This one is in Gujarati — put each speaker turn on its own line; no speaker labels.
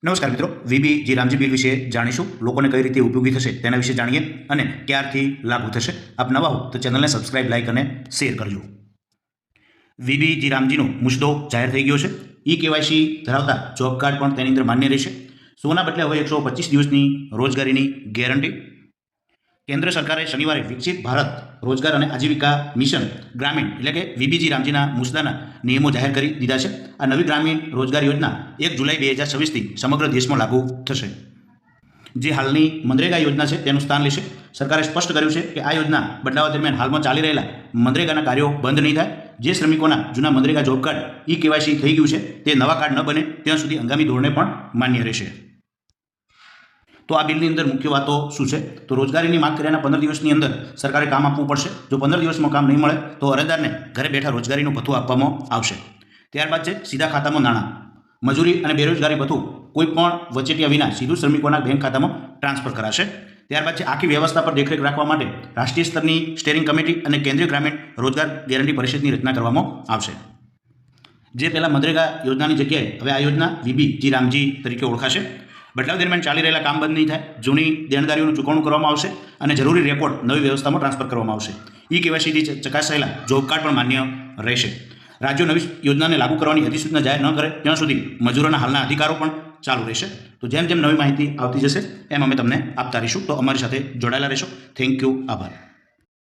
નમસ્કાર મિત્રો, વીબી જી રામજી બિલ વિશે જાણીશું. લોકોને કઈ રીતે ઉપયોગી થશે તેના વિશે જાણીએ અને ક્યારથી લાગુ થશે. આપ નવા હો તો ચેનલને સબસ્ક્રાઇબ, લાઇક અને શેર કરજો. વીબી જી રામજીનો મુસદ્દો જાહેર થઈ ગયો છે. ઈ કેવાયસી ધરાવતા જોબ કાર્ડ પણ તેની અંદર માન્ય રહેશે. સોના બદલે હવે 125 દિવસની રોજગારીની ગેરંટી. કેન્દ્ર સરકારે શનિવારે વિકસિત ભારત રોજગાર અને આજીવિકા મિશન ગ્રામીણ એટલે કે વીબીજી રામજીના મુસદ્દાના નિયમો જાહેર કરી દીધા છે. આ નવી ગ્રામીણ રોજગાર યોજના 1 જુલાઈ 2026થી સમગ્ર દેશમાં લાગુ થશે. જે હાલની મનરેગા યોજના છે તેનું સ્થાન લેશે. સરકારે સ્પષ્ટ કર્યું છે કે આ યોજના બદલાવ દરમિયાન હાલમાં ચાલી રહેલા મનરેગાના કાર્યો બંધ નહીં થાય. જે શ્રમિકોના જૂના MNREGA job card e KYC થઈ ગયું છે તે નવા કાર્ડ ન બને ત્યાં સુધી હંગામી ધોરણે પણ માન્ય રહેશે. તો આ બિલની અંદર મુખ્ય વાતો શું છે? તો રોજગારીની માંગ કર્યાના 15 દિવસની અંદર સરકારે કામ આપવું પડશે. જો 15 દિવસમાં કામ નહીં મળે તો અરજદારને ઘરે બેઠા રોજગારીનું ભથ્થું આપવામાં આવશે. ત્યારબાદ છે સીધા ખાતામાં નાણાં. મજૂરી અને બેરોજગારી ભથ્થું કોઈ પણ વચેટિયા વિના સીધું શ્રમિકોના બેંક ખાતામાં ટ્રાન્સફર કરાશે. ત્યારબાદ છે આખી વ્યવસ્થા પર દેખરેખ રાખવા માટે રાષ્ટ્રીય સ્તરની સ્ટેરિંગ કમિટી અને કેન્દ્રીય ગ્રામીણ રોજગાર ગેરંટી પરિષદની રચના કરવામાં આવશે. જે પહેલાં મનરેગા યોજનાની જગ્યાએ હવે આ યોજના વીબી જી રામજી તરીકે ઓળખાશે. બદલાવ દરમિયાન ચાલી રહેલા કામ બંધ નહીં થાય. જૂની દેણદારીઓનું ચૂકવણું કરવામાં આવશે અને જરૂરી રેકોર્ડ નવી વ્યવસ્થામાં ટ્રાન્સફર કરવામાં આવશે. ઈ કેવાયસીથી ચકાસાયેલા જોબ કાર્ડ પણ માન્ય રહેશે. રાજ્યો નવી યોજનાને લાગુ કરવાની અધિસૂચના જાહેર ન કરે ત્યાં સુધી મજૂરોના હાલના અધિકારો પણ ચાલુ રહેશે. તો જેમ જેમ નવી માહિતી આવતી જશે એમ અમે તમને આપતા રહીશું. તો અમારી સાથે જોડાયેલા રહેશો. Thank you. આભાર.